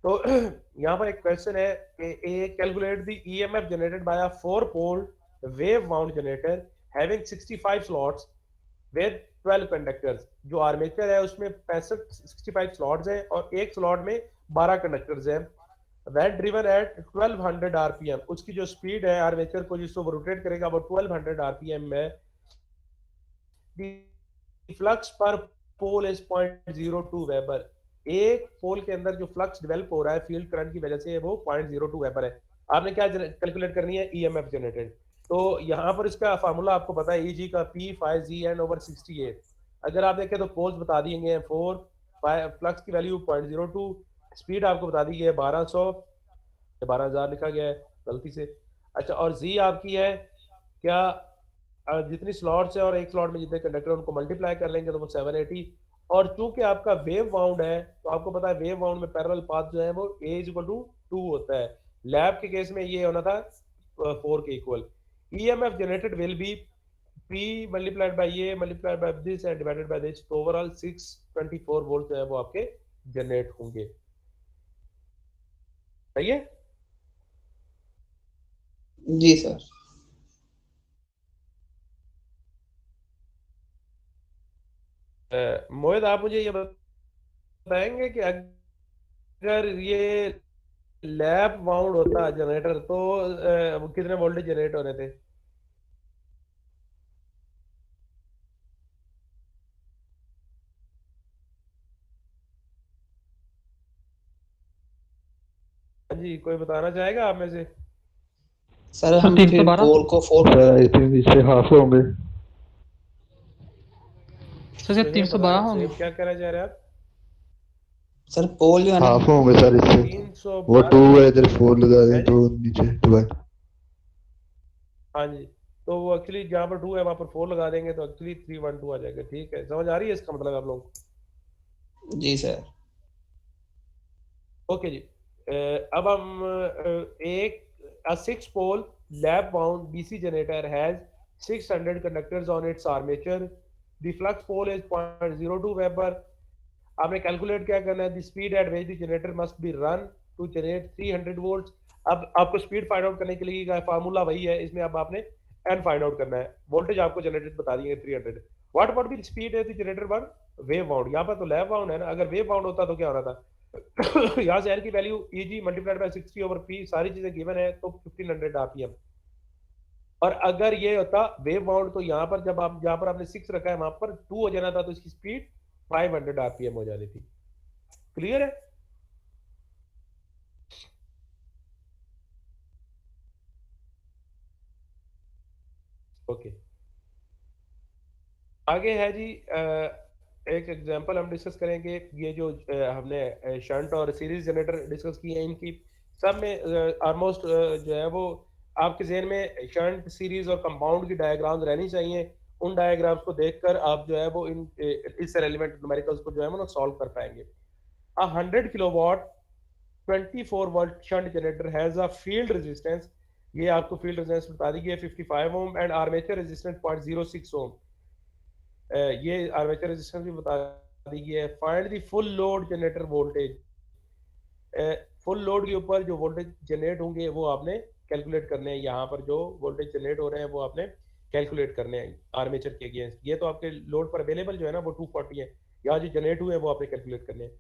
तो यहाँ पर एक क्वेश्चन है कि A calculate the EMF generated by a 4 pole wave wound generator having 65 slots with 12 conductors. जो आर्मेचर है उसमें 65 स्लॉट्स हैं और एक स्लॉट में 12 कंडक्टर्स हैं। वैन ड्रिवन एट 1200 आरपीएम, उसकी जो स्पीड है आर्मेचर को जिसको वो रोटेट करेगा वो 1200 आरपीएम में, फ्लक्स पर पोल इज 0.02 वेबर। एक पोल के अंदर जो फ्लक्स डेवलप हो रहा है फील्ड करंट की वजह से वो 0.02 वेबर है। आपने क्या कैलकुलेट करनी है, ईएमएफ जनरेटेड। तो यहाँ पर इसका फार्मूला आपको पता है, ईजी का पी 5 जी एन ओवर 68। अगर आप देखें तो पोल्स बता दिए गए हैं 4, फ्लक्स की वैल्यू 0.02, स्पीड आपको बता दी है 1200, 12,000 लिखा गया है गलती से। अच्छा, और जी आपकी है क्या, जितनी स्लॉट्स है और एक स्लॉट में जितने कंडक्टर उनको मल्टीप्लाई कर लेंगे तो वो 780। और चूंकि आपका वेव वाउंड है तो आपको पता है वेव वाउंड में पैरेलल पाथ जो है वो ए इज इक्वल टू 2 होता है। लैब के केस में ये होना था 4 के equal. EMF generated will be P multiplied by ये multiplied by this and divided by this, तो ओवरऑल 624 वोल्ट जो है वो आपके जनरेट होंगे। सही है? जी सर। मोहित, आप मुझे ये बताएंगे कि अगर ये लैप वाउंड होता जनरेटर तो कितने वोल्टेज जनरेट हो रहे थे? हाँ जी, कोई बताना चाहेगा आप में से? सर सर हम फिर 312। पोल को 4, सर आई थिंक इससे हाफ होंगे। सर ये मुझे 312 बताएं होंगे। सेम, क्या कहना चाह रहे हैं आप? सर पोल जो है ना, हाफ होंगे सर इससे। वो 2 312 है, इधर 4 लगा है दें जी। तो नीचे डिवाइड। हाँ जी, तो वो एक्चुअली जहाँ पर 2 है वहां पर 4 लगा देंगे तो एक्चुअली 312 आ जाएगा। ठीक है, समझ आ रही है इसका मतलब आप लोग? जी सर। ओके जी। अब हम एक 6 pole lap wound DC generator has 600 conductors on its armature. The flux pole is 0.02 weber. आपने कैलकुलेट क्या करना है, the speed at which the generator must be run to generate 300 volts. अब आपको स्पीड फाइंड आउट करने के लिए formula वही है, इसमें अब आपने एन फाइंड आउट करना है। वोल्टेज आपको जनरेटर बता दिए 300। व्हाट अबाउट द स्पीड है the generator one wave bound. यहाँ पर तो लैप बाउंड है ना, अगर वेव बाउंड होता तो क्या होना था यहाँ से एन की value easy multiplied by 60 over P, सारी चीजें गिवन है तो 1500 आरपीएम। और अगर ये होता वेव बाउंड तो यहाँ पर जब आप, जहाँ पर आपने 6 रखा है वहां पर 2 हो जाना था, तो इसकी स्पीड 500 आरपीएम हो जानी थी। क्लियर है? ओके, आगे है जी एक एग्जांपल हम डिस्कस करेंगे। ये जो हमने शंट और सीरीज जनरेटर डिस्कस किए हैं, इनकी सब में ऑलमोस्ट जो है वो आपके जहन में शंट, सीरीज और कंपाउंड की डायग्राम्स रहनी चाहिए। उन डायग्राम्स को देखकर आप जो है वो इन इससे रेलिवेंट न्यूमेरिकल्स को जो है वो सॉल्व कर पाएंगे। 100 kilowatt 24 volt shunt generator has a field resistance, ये आपको फील्ड रेजिस्टेंस बता दी गई है 55 ओम एंड आर्मेचर रेजिस्टेंस 0.06 ओम। ये आर्मेचर रेजिस्टेंस भी बता दी गई है। Find the full load generator voltage, full load के ऊपर जो वोल्टेज जनरेट होंगे वो आपने कैलकुलेट करने हैं। यहाँ पर जो वोल्टेज जनरेट हो रहे हैं वो आपने कैलकुलेट करने हैं आर्मेचर के अगेंस्ट। ये तो आपके लोड पर अवेलेबल जो है ना वो 240 है, यहाँ जो जनरेट हुए हैं वो आपने कैलकुलेट करने हैं।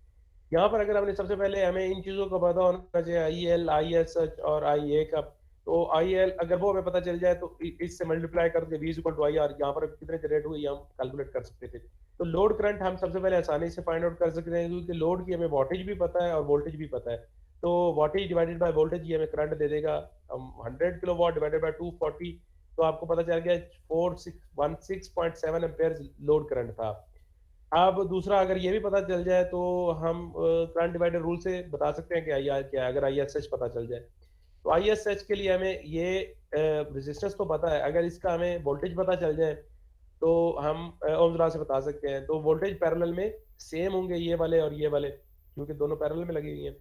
यहाँ पर अगर हमने सबसे पहले हमें इन चीज़ों का पता होना चाहिए, I L, I S H और आई ए का। तो आई एल अगर वो हमें पता चल जाए तो इससे मल्टीप्लाई करके V equal to I R, यहाँ पर कितने जनरेट हुए ये हम कैलकुलेट कर सकते थे। तो लोड करंट हम सबसे पहले आसानी से फाइंड आउट कर सकते हैं, क्योंकि लोड की हमें वोल्टेज भी पता है और वोल्टेज भी पता है। तो वोल्टेज डिवाइडेड बाय वोल्टेज ये हमें करंट दे देगा। हम 100 किलो वाट डिवाइडेड बाय 240, तो आपको पता चल गया 4616.7 एम्पेयर लोड करंट था। अब दूसरा अगर ये भी पता चल जाए तो हम करंट डिवाइडर रूल से बता सकते हैं कि आई आर क्या है, अगर आई एस एच पता चल जाए। तो आई एस एच के लिए हमें ये रेजिस्टेंस तो पता है, अगर इसका हमें वोल्टेज पता चल जाए तो हम ओम्स लॉ से बता सकते हैं। तो वोल्टेज पैरेलल में सेम होंगे ये वाले और ये वाले, क्योंकि दोनों पैरेलल में लगी हुई हैं।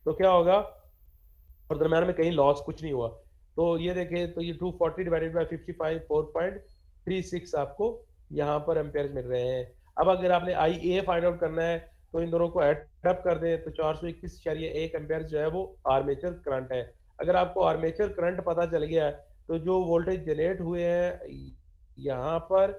तो क्या होगा, और दरम्यान में कहीं लॉस कुछ नहीं हुआ। तो ये देखें तो ये 240 डिवाइडेड बाई 55 4.36 आपको यहाँ पर एम्पेयर मिल रहे हैं। अब अगर आपने आई ए फाइंड आउट करना है तो इन दोनों को एड अप कर दें तो 421.1 एम्पेयर जो है वो आर्मेचर करंट है। अगर आपको आर्मेचर करंट पता चल गया तो जो वोल्टेज जनरेट हुए हैं यहाँ पर,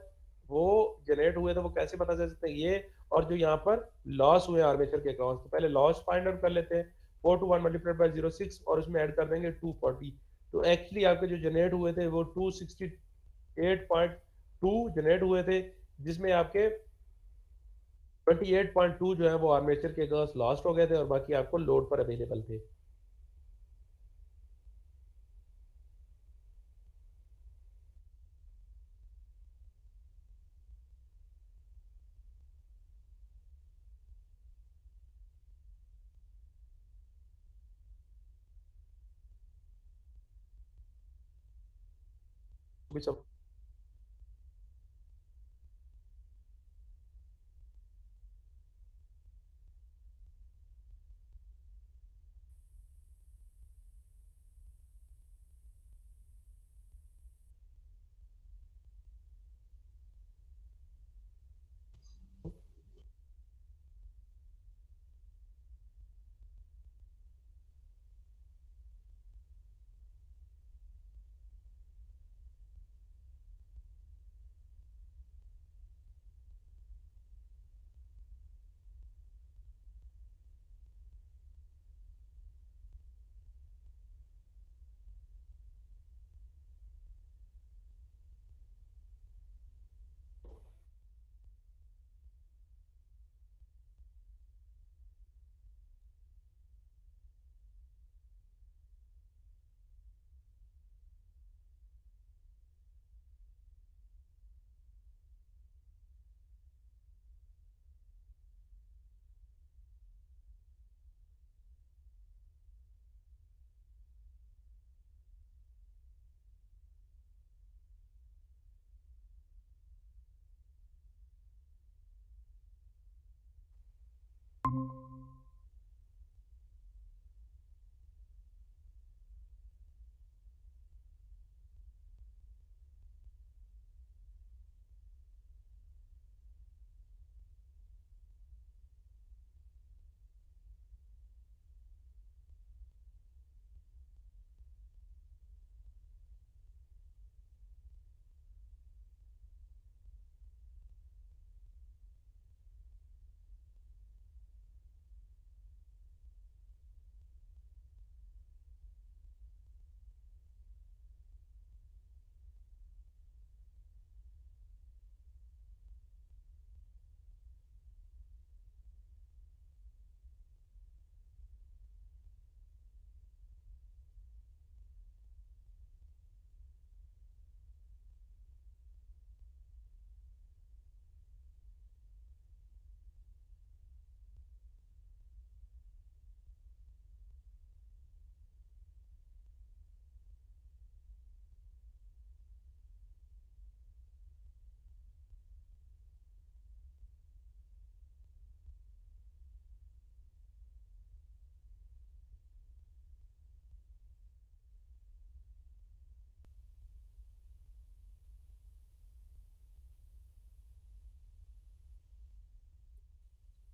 वो जनरेट हुए तो वो कैसे पता चल सकते हैं ये, और जो यहाँ पर लॉस हुए आर्मेचर के अकाउंट, तो पहले लॉस फाइंड आउट कर लेते हैं। 4 to 1 मल्टीप्लाइड बाई 06 और उसमें ऐड कर देंगे 240। तो एक्चुअली आपके जो जनरेट हुए थे वो 268.2 जनरेट हुए थे, जिसमें आपके 28.2 जो है वो आर्मेचर के अकाउंट लॉस्ट हो गए थे और बाकी आपको लोड पर अवेलेबल थे। भी सब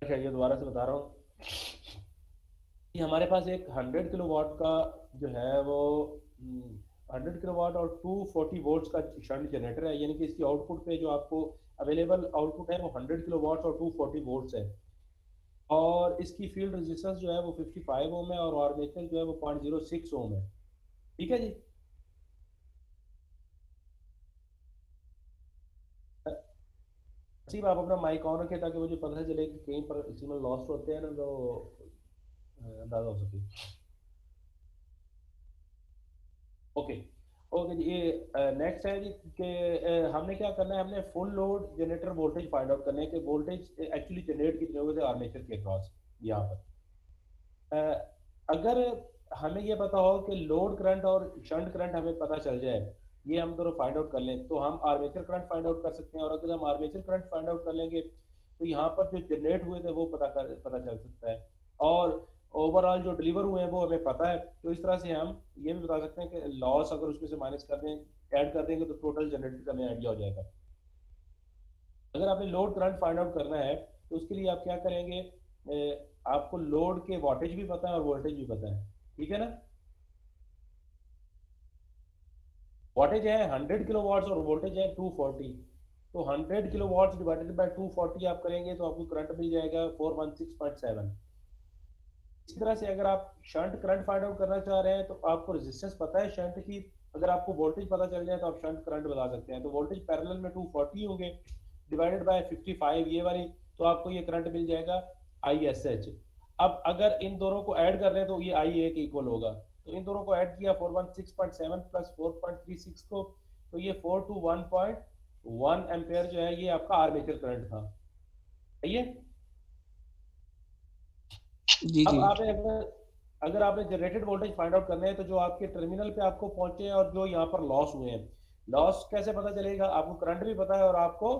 ये दोबारा से बता रहा हूँ कि हमारे पास एक 100 किलोवाट का जो है वो 100 किलोवाट और 240 वोल्ट्स का शंट जनरेटर है, यानी कि इसकी आउटपुट पे जो आपको अवेलेबल आउटपुट है वो 100 किलोवाट और 240 वोल्ट्स है, और इसकी फील्ड रेजिस्टेंस जो है वो 55 ओम है और आर्मेचर जो है वो 0.06 ओम है। ठीक है जी। सिर्फ आप अपना माइक ऑन रखें ताकि मुझे पता चले कि कहीं पर सिग्नल लॉस्ट होते हैं ना, तो अंदाजा हो सके। ओके। ओके जी, ये नेक्स्ट है जी कि हमने क्या करना है, हमने full load generator voltage find out करना है कि वोल्टेज एक्चुअली जनरेट कितने हुए थे आर्मेचर के अक्रॉस यहाँ पर। अगर हमें ये पता हो कि लोड करंट और शंट करंट हमें पता चल जाए, ये हम दोनों फाइंड आउट कर लें, तो हम आर्मेचर करंट फाइंड आउट कर सकते हैं, और अगर हम आर्मेचर करंट फाइंड आउट कर लेंगे तो यहाँ पर जो जनरेट हुए थे वो पता चल सकता है, और ओवरऑल जो डिलीवर हुए हैं वो हमें पता है। तो इस तरह से हम ये भी बता सकते हैं कि लॉस अगर उसमें से माइनस कर दें, ऐड कर देंगे, तो टोटल जनरेटेड का हमें आइडिया हो जाएगा। अगर आपने लोड करंट फाइंड आउट करना है तो उसके लिए आप क्या करेंगे, आपको लोड के वाटेज भी पता है और वोल्टेज भी पता है, ठीक है ना। वाटेज है 100 किलो वाट्स और वोल्टेज है 240, तो 100 किलो वाट्स डिवाइडेड बाय 240 आप करेंगे तो आपको करंट मिल जाएगा 416.7। इसी तरह से अगर आप शंट करंट फाइंड आउट करना चाह रहे हैं तो आपको रेजिस्टेंस पता है शंट की, अगर आपको वोल्टेज पता चल जाए तो आप शंट करंट बता सकते हैं। तो वोल्टेज पैरेलल में 240 होंगे डिवाइडेड बाय 55 ये वाली, तो आपको ये करंट मिल जाएगा ISH। अब अगर इन दोनों को ऐड कर रहे हैं तो ये IA के इक्वल होगा, तो इन दोनों को ऐड किया 416.7 प्लस 4.36 को, तो ये 421.1 एम्पेयर जो है ये आपका आर्मेचर करंट था। सही है। जी अब जी। आप अगर आपने जनरेटेड वोल्टेज फाइंड आउट करने हैं तो जो आपके टर्मिनल पे आपको पहुंचे हैं और जो यहाँ पर लॉस हुए हैं, लॉस कैसे पता चलेगा, आपको करंट भी पता है और आपको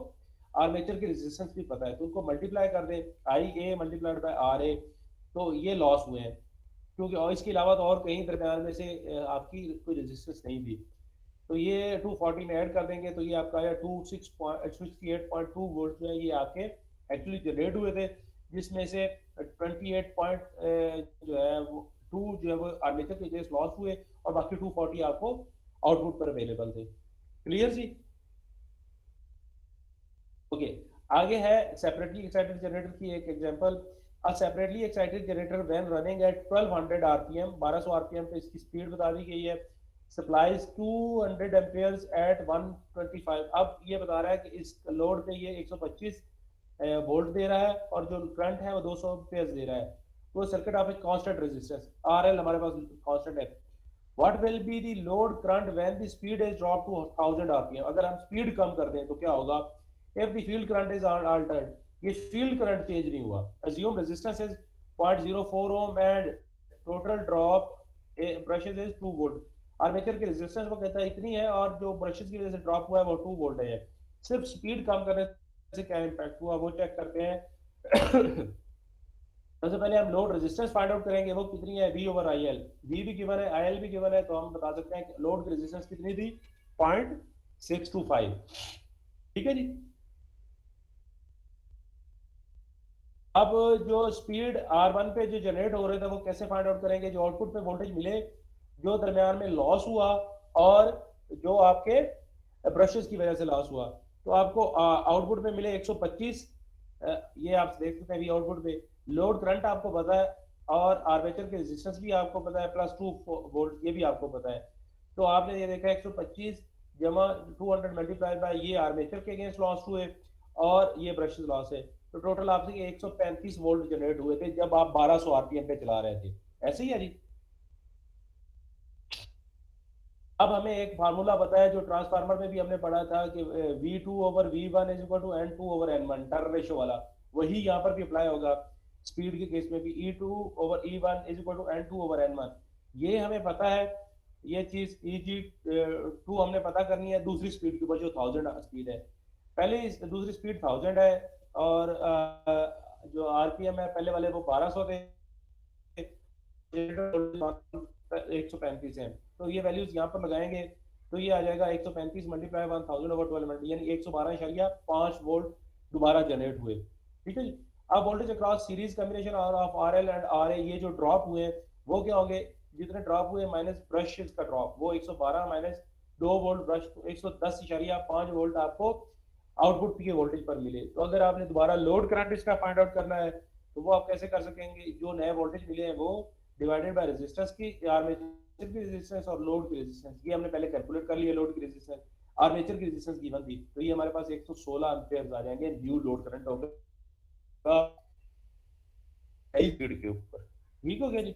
आर्मेचर की रेजिस्टेंस भी पता है, तो उनको मल्टीप्लाई कर दें IA मल्टीप्लाइड बाय RA, तो ये लॉस हुए हैं, क्योंकि और इसके अलावा तो और कहीं दरम्यान में से आपकी कोई रेजिस्टेंस नहीं थी। तो ये 240 में ऐड कर देंगे तो ये आपका आया 68.2 वोल्ट जो है ये आपके एक्चुअली जनरेट हुए थे, जिसमें से 28 पॉइंट जो है वो 2 जो है वो आर्मेचर के वजह से लॉस हुए, और बाकी 240 आपको आउटपुट पर अवेलेबल थे। क्लियर जी। ओके। आगे है सेपरेटली एक्साइटेड जनरेटर की एक example. A separately excited generator when running at 1200 RPM, 1200 RPM पे इसकी स्पीड बता दी गई है, सप्लाइज 200 एम्पियर्स एट 125। अब ये बता रहा है कि इस लोड पे ये 125 वोल्ट दे रहा है और जो करंट है वो 200 एम्पियर्स दे रहा है, तो circuit of constant resistance RL हमारे पास कांस्टेंट है। What will be the load current when the speed is drop to 1000 RPM, अगर हम स्पीड कम कर दें तो क्या होगा। If the field current is altered, ये फील्ड करंट चेंज नहीं हुआ, assume resistance is 0.04 ohm and total drop brushes is 2 volt. Armature की रेजिस्टेंस वो कहता है इतनी है और जो ब्रशेस की वजह से ड्रॉप हुआ है वो 2 वोल्ट है। सिर्फ स्पीड कम करने से क्या इम्पैक्ट हुआ वो चेक करते हैं। सबसे पहले हम लोड रेजिस्टेंस फाइंड आउट करेंगे, वो कितनी है V ओवर IL। V भी गिवन है, IL भी गिवन है, तो हम बता सकते हैं कि लोड की रेजिस्टेंस कितनी थी 0.625। ठीक है जी। अब जो स्पीड R1 पे जो जनरेट हो रहे थे वो कैसे फाइंड आउट करेंगे, जो आउटपुट पे वोल्टेज मिले, जो दरमियान में लॉस हुआ और जो आपके ब्रशेस की वजह से लॉस हुआ, तो आपको आउटपुट पे मिले 125। ये आप देख सकते हैं आउटपुट पे लोड करंट आपको पता है और आर्मेचर की रेजिस्टेंस भी आपको पता है प्लस 2 वोल्ट ये भी आपको पता है। तो आपने ये देखा 125 जमा 200 मल्टीप्लाई बाय ये आर्मेचर के अगेंस्ट लॉस हुए और ये ब्रशेस लॉस है, तो टोटल आपसे 135 वोल्ट जनरेट हुए थे जब आप 1200 आरपीएम पे चला रहे थे। ऐसे ही है जी। अब हमें एक फार्मूला पता है जो ट्रांसफार्मर में भी हमने पढ़ा था कि V2 over V1 is equal to N2 over N1, turn ratio वाला, वही यहाँ पर भी अप्लाई होगा। स्पीड के केस में भी E2 over E1 is equal to N2 over N1, ये हमें पता है। ये चीज EG2 हमने पता करनी है दूसरी स्पीड के ऊपर जो 1000 स्पीड है, पहले दूसरी स्पीड 1000 है और जो आरपीएम है पहले वाले वो 1200 थे, 135 है, तो ये वैल्यूज यहाँ पर लगाएंगे तो ये आ जाएगा 135 मल्टीप्लाई 1000 ओवर 12 यानी 112.5 वोल्ट दोबारा जनरेट हुए। ठीक है जी। अब voltage across series combination of RL and RA, ये जो ड्रॉप हुए वो क्या होंगे, जितने ड्रॉप हुए माइनस ब्रश का ड्रॉप, वो 112 माइनस 2 वोल्ट ब्रश, तो 110.5 वोल्ट आपको आउटपुट के वोल्टेज पर मिले। तो अगर आपने दोबारा लोड करंट इसका फाइंड आउट करना है तो वो आप कैसे कर सकेंगे, जो नए वोल्टेज मिले हैं वो डिवाइडेड बाय रेजिस्टेंस की, आर्मेचर की रेजिस्टेंस और लोड की रेजिस्टेंस, ये हमने पहले कैलकुलेट कर लिया। लोड की रेजिस्टेंस, आर्मेचर की रेजिस्टेंस गिवन थी, तो ये हमारे पास 116 एम्पीयर आ जाएंगे, न्यू लोड करंट होगा 23 फीट के ऊपर। ठीक हो गया जी।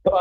तो